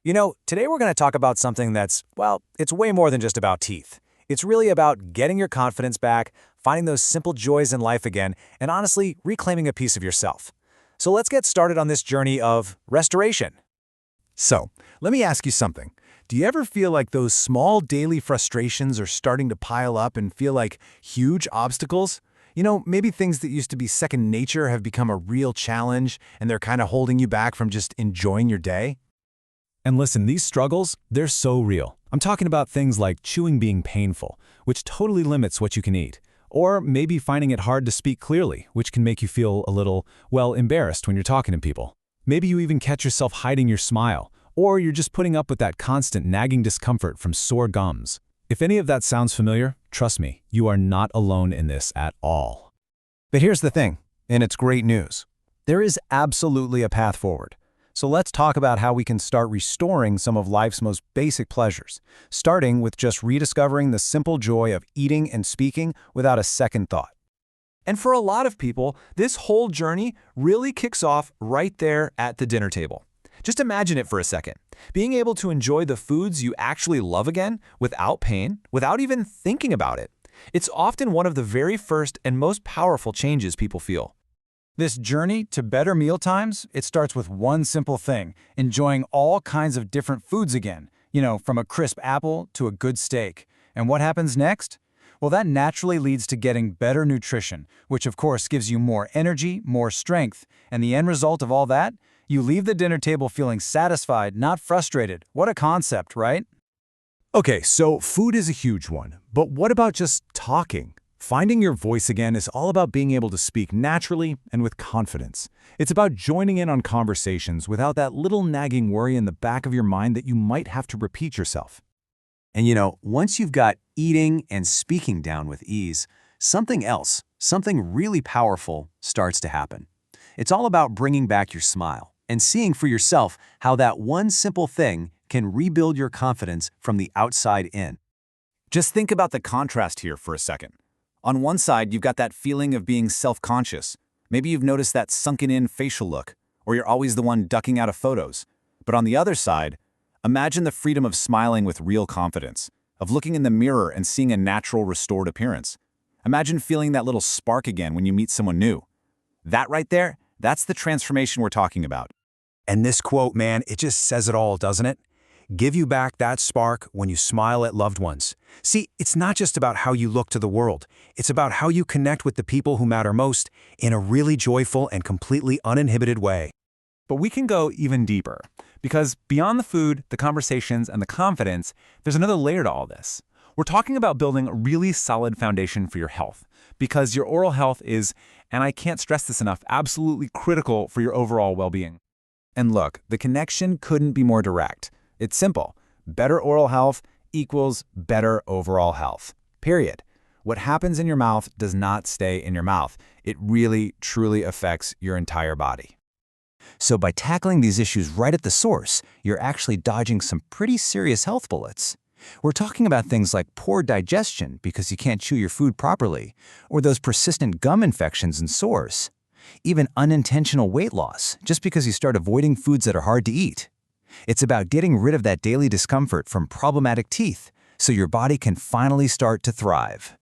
Today we're going to talk about something that's, well, it's way more than just about teeth. It's really about getting your confidence back, finding those simple joys in life again, and honestly, reclaiming a piece of yourself. So let's get started on this journey of restoration. So, let me ask you something. Do you ever feel like those small daily frustrations are starting to pile up and feel like huge obstacles? Maybe things that used to be second nature have become a real challenge and they're kind of holding you back from just enjoying your day? And listen, these struggles, they're so real. I'm talking about things like chewing being painful, which totally limits what you can eat. Or maybe finding it hard to speak clearly, which can make you feel a little, well, embarrassed when you're talking to people. Maybe you even catch yourself hiding your smile, or you're just putting up with that constant nagging discomfort from sore gums. If any of that sounds familiar, trust me, you are not alone in this at all. But here's the thing, and it's great news. There is absolutely a path forward. So let's talk about how we can start restoring some of life's most basic pleasures, starting with just rediscovering the simple joy of eating and speaking without a second thought. And for a lot of people, this whole journey really kicks off right there at the dinner table. Just imagine it for a second. Being able to enjoy the foods you actually love again without pain, without even thinking about it. It's often one of the very first and most powerful changes people feel. This journey to better mealtimes, it starts with one simple thing, enjoying all kinds of different foods again, from a crisp apple to a good steak. And what happens next? Well, that naturally leads to getting better nutrition, which of course gives you more energy, more strength, and the end result of all that? You leave the dinner table feeling satisfied, not frustrated. What a concept, right? Okay, so food is a huge one, but what about just talking? Finding your voice again is all about being able to speak naturally and with confidence. It's about joining in on conversations without that little nagging worry in the back of your mind that you might have to repeat yourself. And once you've got eating and speaking down with ease, something else, something really powerful starts to happen. It's all about bringing back your smile and seeing for yourself how that one simple thing can rebuild your confidence from the outside in. Just think about the contrast here for a second. On one side, you've got that feeling of being self-conscious. Maybe you've noticed that sunken-in facial look, or you're always the one ducking out of photos. But on the other side, imagine the freedom of smiling with real confidence, of looking in the mirror and seeing a natural, restored appearance. Imagine feeling that little spark again when you meet someone new. That right there, that's the transformation we're talking about. And this quote, man, it just says it all, doesn't it? Give you back that spark when you smile at loved ones. See, it's not just about how you look to the world. It's about how you connect with the people who matter most in a really joyful and completely uninhibited way. But we can go even deeper, because beyond the food, the conversations, and the confidence, there's another layer to all this. We're talking about building a really solid foundation for your health, because your oral health is, and I can't stress this enough, absolutely critical for your overall well-being. And look, the connection couldn't be more direct. It's simple. Better oral health equals better overall health. Period. What happens in your mouth does not stay in your mouth. It really, truly affects your entire body. So by tackling these issues right at the source, you're actually dodging some pretty serious health bullets. We're talking about things like poor digestion because you can't chew your food properly, or those persistent gum infections and sores. Even unintentional weight loss, just because you start avoiding foods that are hard to eat. It's about getting rid of that daily discomfort from problematic teeth so your body can finally start to thrive.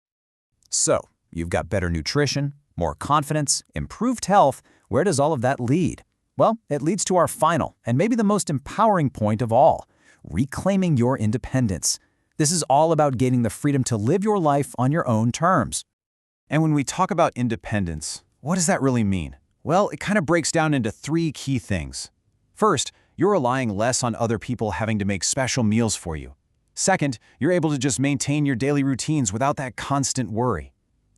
So, you've got better nutrition, more confidence, improved health. Where does all of that lead? Well, it leads to our final and maybe the most empowering point of all, reclaiming your independence. This is all about gaining the freedom to live your life on your own terms. And when we talk about independence, what does that really mean? Well, it kind of breaks down into three key things. First, you're relying less on other people having to make special meals for you. Second, you're able to just maintain your daily routines without that constant worry.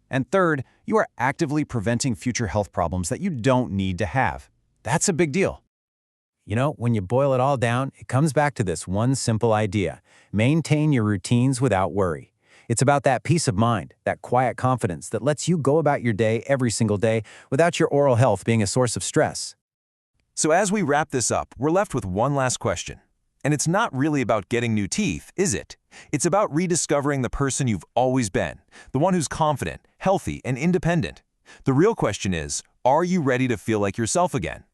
And third, you are actively preventing future health problems that you don't need to have. That's a big deal. When you boil it all down, it comes back to this one simple idea. Maintain your routines without worry. It's about that peace of mind, that quiet confidence that lets you go about your day every single day without your oral health being a source of stress. So as we wrap this up, we're left with one last question. And it's not really about getting new teeth, is it? It's about rediscovering the person you've always been, the one who's confident, healthy, and independent. The real question is, are you ready to feel like yourself again?